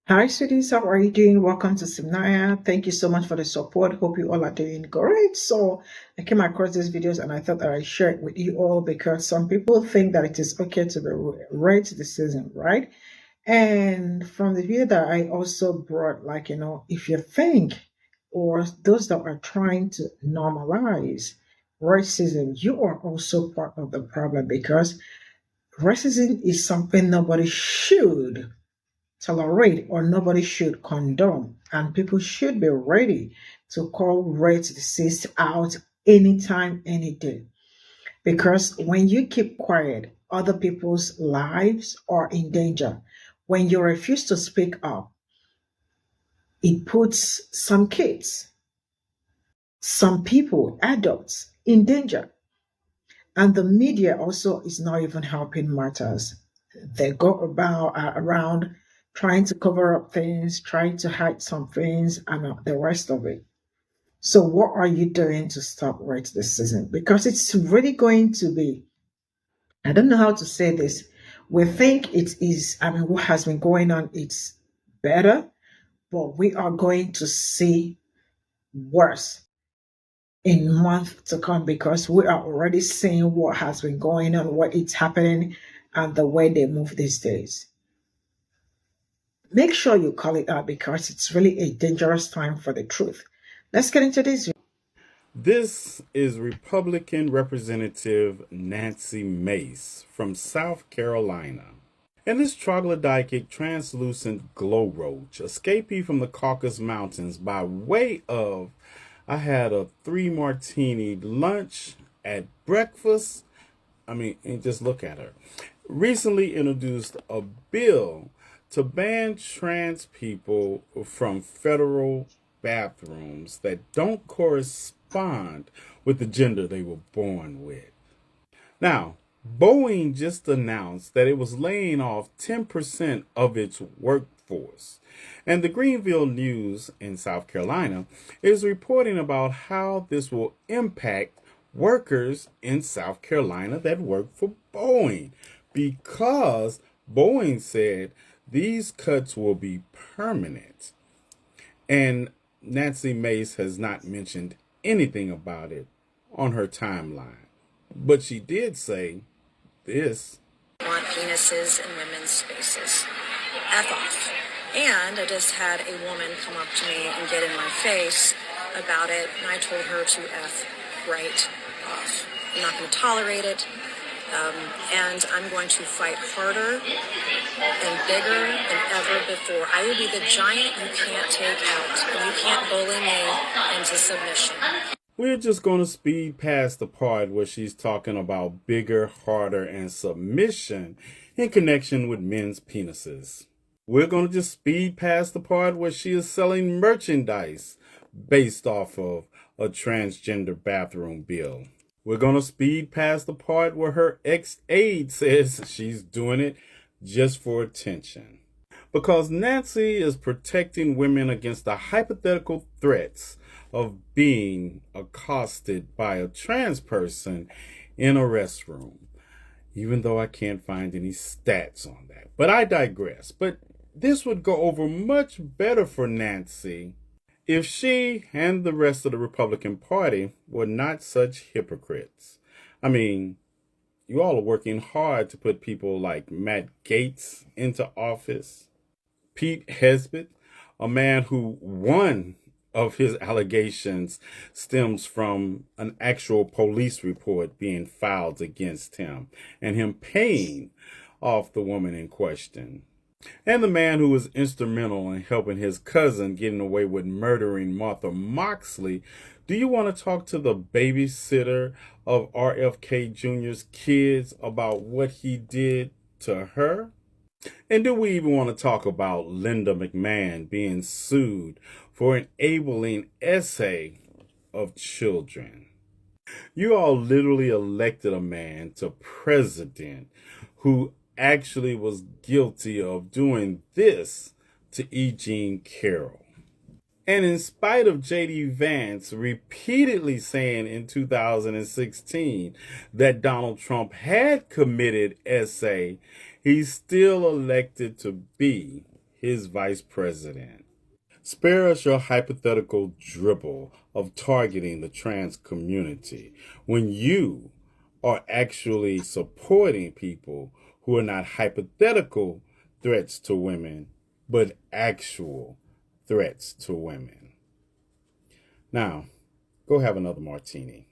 Hi, sweeties. How are you doing? Welcome to Cimnanya. Thank you so much for the support. Hope you all are doing great. So, I came across these videos and I thought that I'd share it with you all because some people think that it is okay to be right this season, right? And from the video that I also brought, if you think or those that are trying to normalize racism, you are also part of the problem because racism is something nobody should tolerate or nobody should condone. And people should be ready to call rate disease out anytime, any day. Because when you keep quiet, other people's lives are in danger. When you refuse to speak up, it puts some kids, some people, adults in danger. And the media also is not even helping matters. They go about around trying to cover up things, trying to hide some things, and the rest of it. So, what are you doing to stop right this season? Because it's really going to be, I don't know how to say this. We think it is, what has been going on, it's better, but we are going to see worse in months to come because we are already seeing what has been going on, what is happening, and the way they move these days. Make sure you call it out because it's really a dangerous time for the truth. Let's get into this. This is Republican Representative Nancy Mace from South Carolina. And this troglodytic translucent glow roach, escapee from the Caucasus Mountains by way of I had a 3 martini lunch at breakfast. And just look at her. Recently introduced a bill to ban trans people from federal bathrooms that don't correspond with the gender they were born with. Now, Boeing just announced that it was laying off 10% of its workforce. And the Greenville News in South Carolina is reporting about how this will impact workers in South Carolina that work for Boeing because Boeing said these cuts will be permanent. And Nancy Mace has not mentioned anything about it on her timeline. But she did say this. Want penises in women's spaces. F off. And I just had a woman come up to me and get in my face about it, and I told her to F right off. I'm not going to tolerate it, and I'm going to fight harder and bigger than ever before. I will be the giant you can't take out, and you can't bully me into submission. We're just going to speed past the part where she's talking about bigger, harder, and submission in connection with men's penises. We're going to just speed past the part where she is selling merchandise based off of a transgender bathroom bill. We're going to speed past the part where her ex-aide says she's doing it just for attention. Because Nancy is protecting women against the hypothetical threats of being accosted by a trans person in a restroom, even though I can't find any stats on that. But I digress. But this would go over much better for Nancy if she and the rest of the Republican Party were not such hypocrites. You all are working hard to put people like Matt Gaetz into office. Pete Hesbitt, a man who one of his allegations stems from an actual police report being filed against him and him paying off the woman in question. And the man who was instrumental in helping his cousin getting away with murdering Martha Moxley. Do you want to talk to the babysitter of RFK Jr.'s kids about what he did to her? And do we even want to talk about Linda McMahon being sued for enabling essay of children? You all literally elected a man to president who actually was guilty of doing this to E. Jean Carroll. And in spite of J.D. Vance repeatedly saying in 2016 that Donald Trump had committed essay, he's still elected to be his vice president. Spare us your hypothetical dribble of targeting the trans community when you are actually supporting people who are not hypothetical threats to women, but actual threats to women. Now, go have another martini.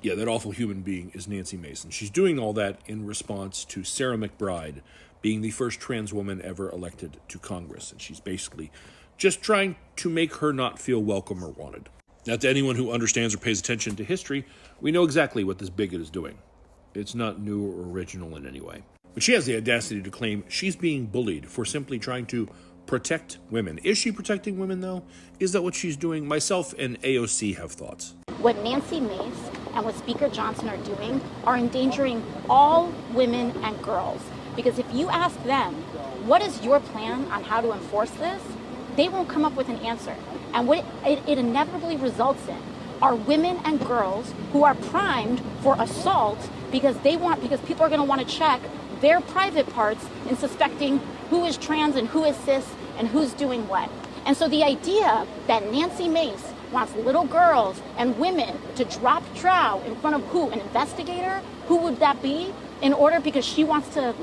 Yeah, that awful human being is Nancy Mace. She's doing all that in response to Sarah McBride being the first trans woman ever elected to Congress. And she's basically just trying to make her not feel welcome or wanted. Now, to anyone who understands or pays attention to history, we know exactly what this bigot is doing. It's not new or original in any way. But she has the audacity to claim she's being bullied for simply trying to protect women. Is she protecting women, though? Is that what she's doing? Myself and AOC have thoughts. What Nancy Mace and what Speaker Johnson are doing are endangering all women and girls. Because if you ask them, what is your plan on how to enforce this? They won't come up with an answer. And what it inevitably results in are women and girls who are primed for assault because people are going to want to check their private parts in suspecting who is trans and who is cis and who's doing what. And so the idea that Nancy Mace wants little girls and women to drop trow in front of who? An investigator? Who would that be? In order, because she wants to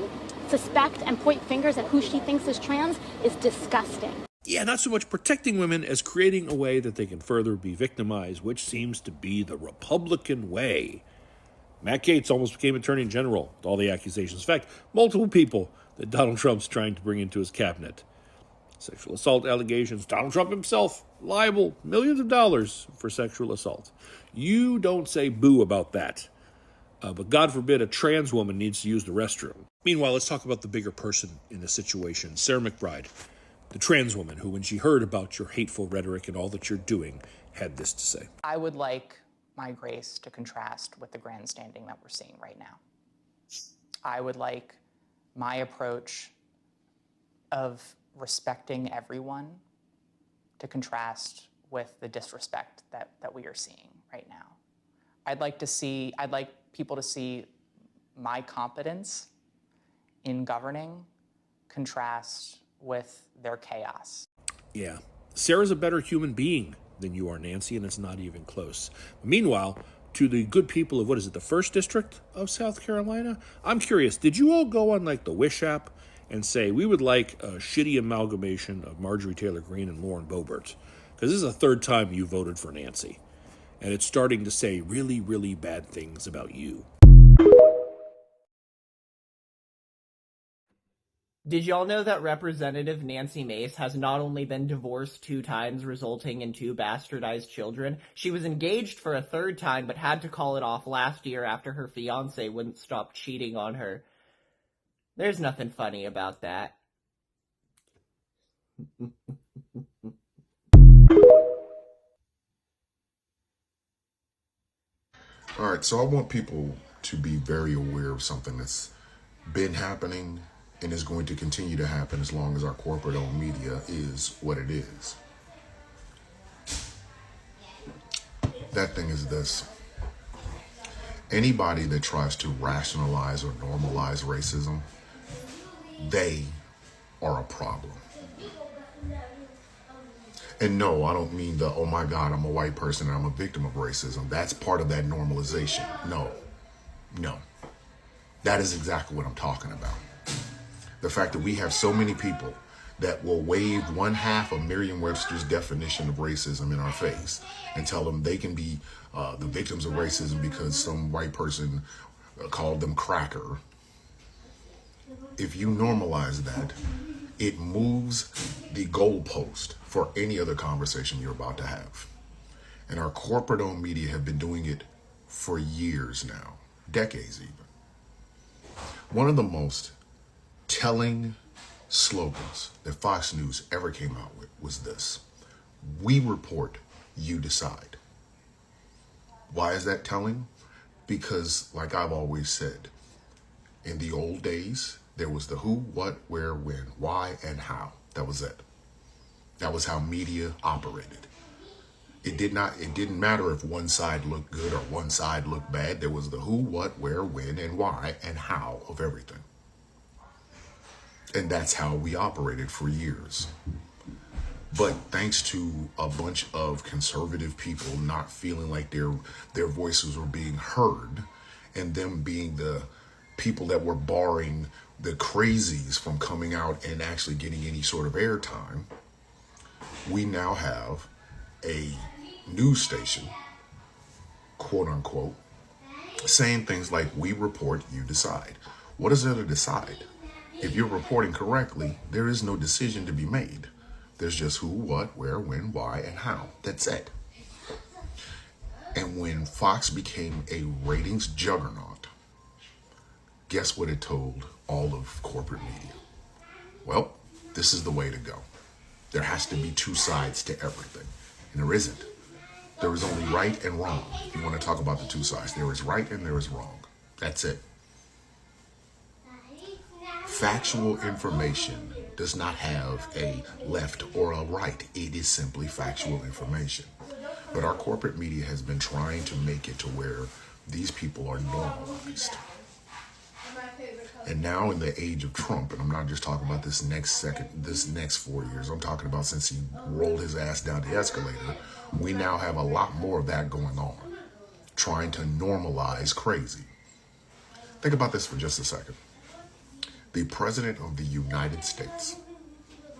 suspect and point fingers at who she thinks is trans is disgusting. Yeah, not so much protecting women as creating a way that they can further be victimized, which seems to be the Republican way. Matt Gaetz almost became Attorney General with all the accusations. In fact, multiple people that Donald Trump's trying to bring into his cabinet. Sexual assault allegations. Donald Trump himself liable millions of dollars for sexual assault. You don't say boo about that. But God forbid a trans woman needs to use the restroom. Meanwhile, let's talk about the bigger person in the situation. Sarah McBride, the trans woman who, when she heard about your hateful rhetoric and all that you're doing, had this to say. I would like my grace to contrast with the grandstanding that we're seeing right now. I would like my approach of respecting everyone to contrast with the disrespect that we are seeing right now. I'd like people to see my competence in governing contrast with their chaos. Yeah, Sarah's a better human being than you are, Nancy, and it's not even close. Meanwhile, to the good people of, the 1st District of South Carolina, I'm curious, did you all go on like the Wish app and say, we would like a shitty amalgamation of Marjorie Taylor Greene and Lauren Boebert? Because this is the 3rd time you voted for Nancy, and it's starting to say really, really bad things about you. Did y'all know that Representative Nancy Mace has not only been divorced 2 times, resulting in 2 bastardized children, she was engaged for a 3rd time but had to call it off last year after her fiancé wouldn't stop cheating on her. There's nothing funny about that. All right, so I want people to be very aware of something that's been happening and is going to continue to happen as long as our corporate-owned media is what it is. That thing is this. Anybody that tries to rationalize or normalize racism, they are a problem. And no, I don't mean the, oh my God, I'm a white person and I'm a victim of racism. That's part of that normalization. No. That is exactly what I'm talking about. The fact that we have so many people that will wave 1/2 of Merriam-Webster's definition of racism in our face and tell them they can be the victims of racism because some white person called them cracker. If you normalize that, it moves the goalpost for any other conversation you're about to have. And our corporate-owned media have been doing it for years now, decades even. One of the most telling slogans that Fox News ever came out with was this: we report, you decide. Why is that telling? Because, like I've always said, in the old days, there was the who, what, where, when, why, and how. That was it. That was how media operated. It didn't matter if one side looked good or one side looked bad. There was the who, what, where, when, and why, and how of everything. And that's how we operated for years. But thanks to a bunch of conservative people not feeling like their voices were being heard, and them being the people that were barring the crazies from coming out and actually getting any sort of airtime, we now have a news station, quote unquote, saying things like, we report, you decide. What is there to decide? If you're reporting correctly, there is no decision to be made. There's just who, what, where, when, why, and how. That's it. And when Fox became a ratings juggernaut, guess what it told all of corporate media? Well, this is the way to go. There has to be two sides to everything. And there isn't. There is only right and wrong. If you want to talk about the two sides, there is right and there is wrong. That's it. Factual information does not have a left or a right. It is simply factual information. But our corporate media has been trying to make it to where these people are normalized. And now in the age of Trump, and I'm not just talking about this next 4 years, I'm talking about since he rolled his ass down the escalator, we now have a lot more of that going on, trying to normalize crazy. Think about this for just a second. The President of the United States,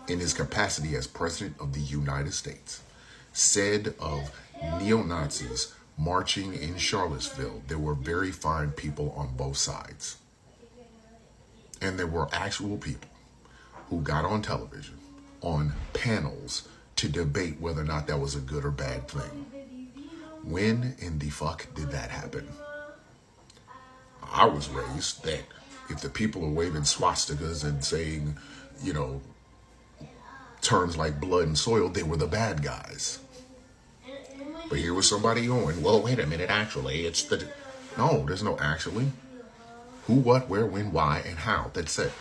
in his capacity as President of the United States, said of neo-Nazis marching in Charlottesville, there were very fine people on both sides. And there were actual people who got on television, on panels, to debate whether or not that was a good or bad thing. When in the fuck did that happen? I was raised that if the people are waving swastikas and saying, terms like blood and soil, they were the bad guys. But here was somebody going, well, wait a minute, actually, no, there's no actually. Who, what, where, when, why, and how. That's it.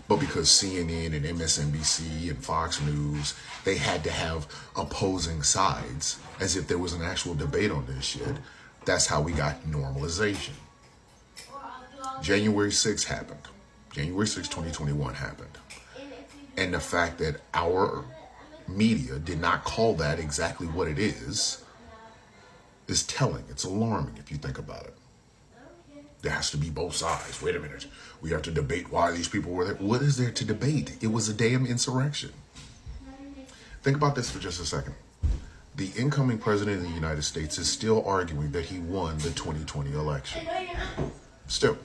But because CNN and MSNBC and Fox News, they had to have opposing sides as if there was an actual debate on this shit. That's how we got normalization. January 6th happened. January 6th, 2021 happened. And the fact that our media did not call that exactly what it is telling. It's alarming if you think about it. There has to be both sides. Wait a minute. We have to debate why these people were there. What is there to debate? It was a damn insurrection. Think about this for just a second. The incoming president of the United States is still arguing that he won the 2020 election. Still.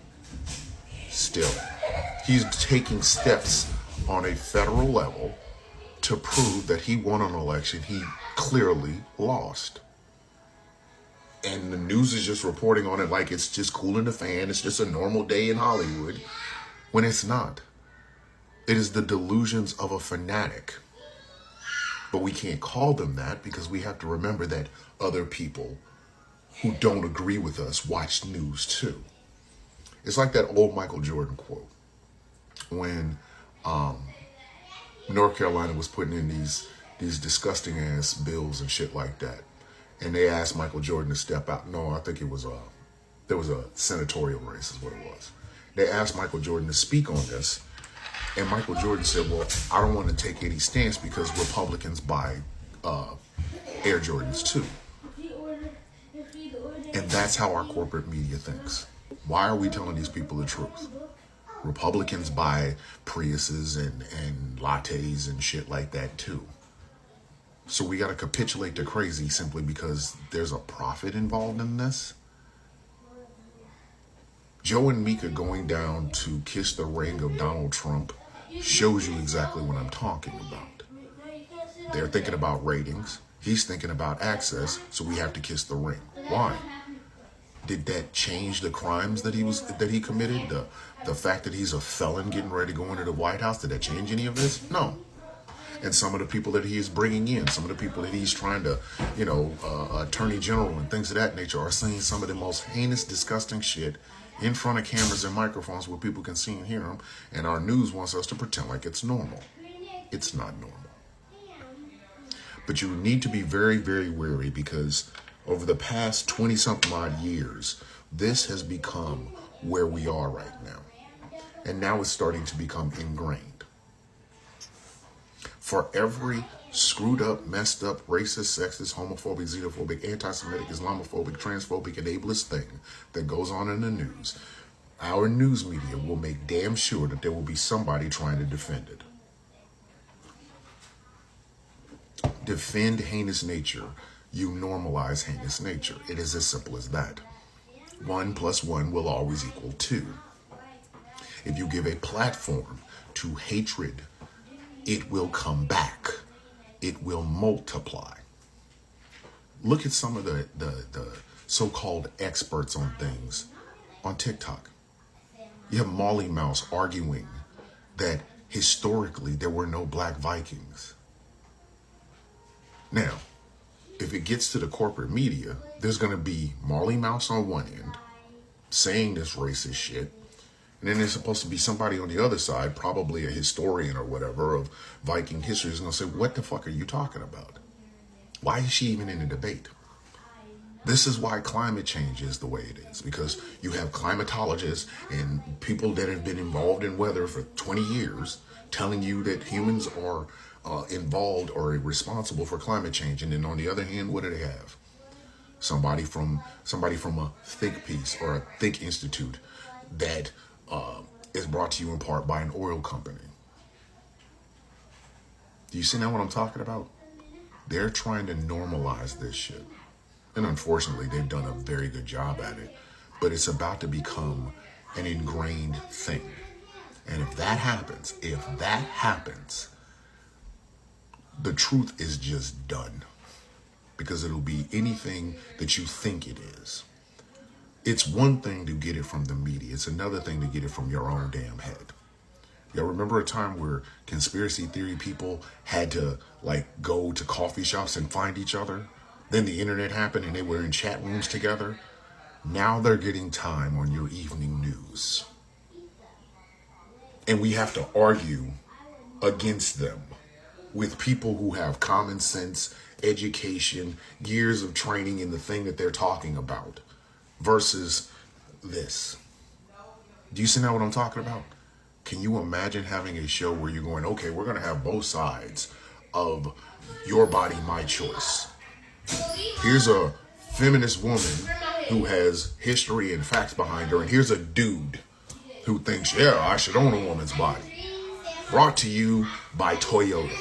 He's taking steps on a federal level to prove that he won an election he clearly lost. And the news is just reporting on it like it's just cool in the fan. It's just a normal day in Hollywood, when it's not. It is the delusions of a fanatic. But we can't call them that because we have to remember that other people who don't agree with us watch news too. It's like that old Michael Jordan quote when North Carolina was putting in these disgusting ass bills and shit like that. And they asked Michael Jordan to step out. No, I think there was a senatorial race is what it was. They asked Michael Jordan to speak on this. And Michael Jordan said, well, I don't want to take any stance because Republicans buy Air Jordans too. And that's how our corporate media thinks. Why are we telling these people the truth? Republicans buy Priuses and lattes and shit like that too. So we got to capitulate to crazy simply because there's a profit involved in this. Joe and Mika going down to kiss the ring of Donald Trump shows you exactly what I'm talking about. They're thinking about ratings. He's thinking about access, so we have to kiss the ring. Why? Did that change the crimes that he committed? The fact that he's a felon getting ready to go into the White House, did that change any of this? No. And some of the people that he is bringing in, some of the people that he's trying to, attorney general and things of that nature are saying some of the most heinous, disgusting shit in front of cameras and microphones where people can see and hear them. And our news wants us to pretend like it's normal. It's not normal. But you need to be very, very wary, because over the past 20 something odd years, this has become where we are right now. And now it's starting to become ingrained. For every screwed up, messed up, racist, sexist, homophobic, xenophobic, anti-Semitic, Islamophobic, transphobic, and ableist thing that goes on in the news, our news media will make damn sure that there will be somebody trying to defend it. Defend heinous nature, you normalize heinous nature. It is as simple as that. 1 + 1 will always equal 2. If you give a platform to hatred, it will come back. It will multiply. Look at some of the so-called experts on things on TikTok. You have Molly Mouse arguing that historically there were no black Vikings. Now, if it gets to the corporate media, there's going to be Molly Mouse on one end saying this racist shit. And then there's supposed to be somebody on the other side, probably a historian or whatever of Viking history, is going to say, what the fuck are you talking about? Why is she even in a debate? This is why climate change is the way it is, because you have climatologists and people that have been involved in weather for 20 years telling you that humans are involved or responsible for climate change. And then on the other hand, what do they have? Somebody from a think piece or a think institute that is brought to you in part by an oil company. Do you see now what I'm talking about? They're trying to normalize this shit. And unfortunately, they've done a very good job at it. But it's about to become an ingrained thing. And if that happens, the truth is just done. Because it'll be anything that you think it is. It's one thing to get it from the media. It's another thing to get it from your own damn head. Y'all remember a time where conspiracy theory people had to go to coffee shops and find each other? Then the internet happened and they were in chat rooms together. Now they're getting time on your evening news. And we have to argue against them with people who have common sense, education, years of training in the thing that they're talking about versus this. Do you see now what I'm talking about? Can you imagine having a show where you're going, okay, we're going to have both sides of your body, my choice. Here's a feminist woman who has history and facts behind her, and here's a dude who thinks, yeah, I should own a woman's body. Brought to you by Toyota.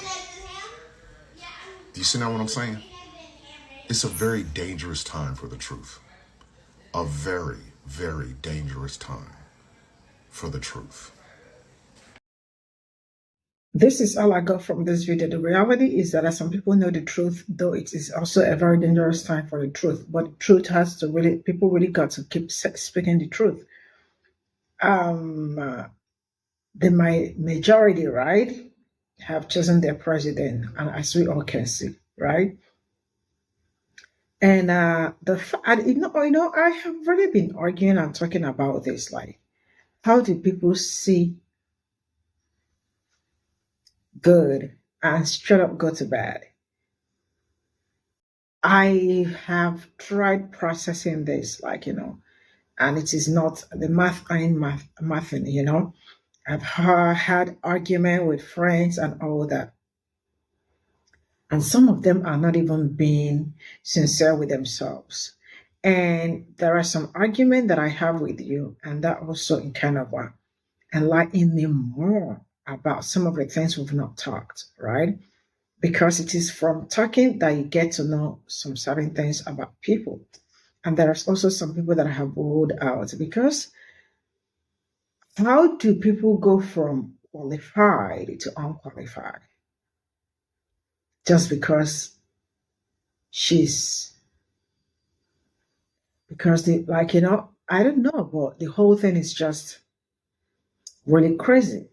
Do you see now what I'm saying? It's a very dangerous time for the truth. A very, very dangerous time for the truth. This is all I got from this video. The reality is that as some people know the truth, though it is also a very dangerous time for the truth. But the truth has to people really got to keep speaking the truth. The majority, right, have chosen their president, and as we all can see, right? And I have really been arguing and talking about this, how do people see good and straight up go to bed? I have tried processing this, and it is not the math ain't mathing, I've had argument with friends and all that. And some of them are not even being sincere with themselves. And there are some argument that I have with you, and that also in kind of enlighten me more about some of the things we've not talked, right? Because it is from talking that you get to know some certain things about people. And there's also some people that I have ruled out, because how do people go from qualified to unqualified? Just because I don't know, but the whole thing is just really crazy.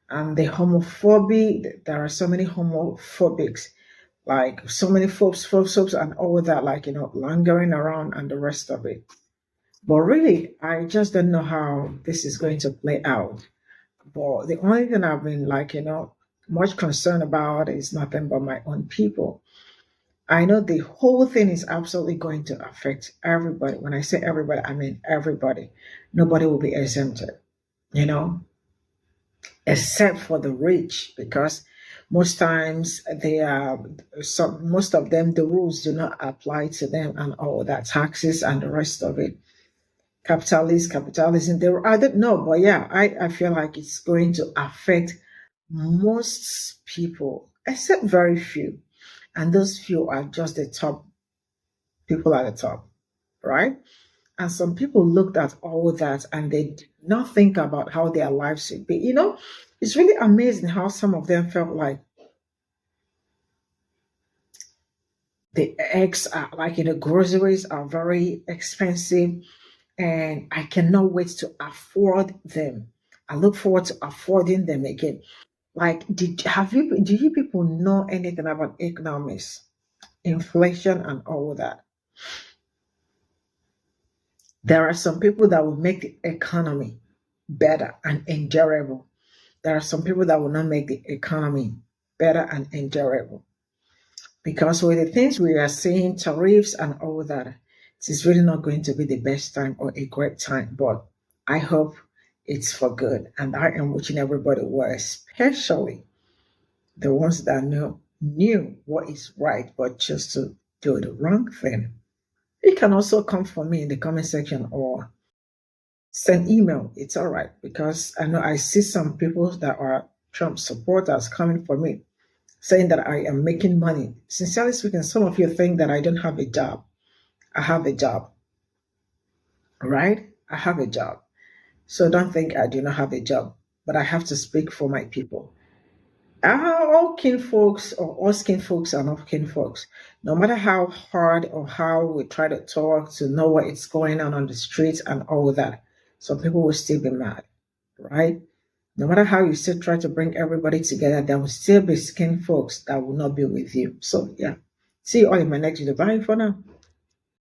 And the homophobia, there are so many homophobics, so many phobes and all that, lingering around and the rest of it. But really, I just don't know how this is going to play out. But the only thing I've been much concerned about is nothing but my own people. I know the whole thing is absolutely going to affect everybody. When I say everybody, I mean everybody. Nobody will be exempted, you know, except for the rich, because most times they are most of them, the rules do not apply to them, and all that taxes and the rest of it. Capitalism. I don't know, but yeah, I feel like it's going to affect most people, except very few. And those few are just the top people at the top, right? And some people looked at all that and they did not think about how their lives should be. You know, it's really amazing how some of them felt like the eggs are like, groceries are very expensive and I cannot wait to afford them. I look forward to affording them again. Like, do you people know anything about economics, inflation, and all that? There are some people that will make the economy better and endurable. There are some people that will not make the economy better and endurable. Because with the things we are seeing, tariffs and all that, it is really not going to be the best time or a great time. But I hope it's for good. And I am wishing everybody well, especially the ones that knew what is right, but just to do the wrong thing. You can also come for me in the comment section or send email. It's all right, because I know I see some people that are Trump supporters coming for me saying that I am making money. Sincerely speaking, some of you think that I don't have a job. I have a job, right? I have a job. So don't think I do not have a job, but I have to speak for my people. All kin folks or all skin folks are not kin folks. No matter how hard or how we try to talk to know what is going on the streets and all that, some people will still be mad, right? No matter how you still try to bring everybody together, there will still be skin folks that will not be with you. So yeah, see you all in my next video. Bye for now.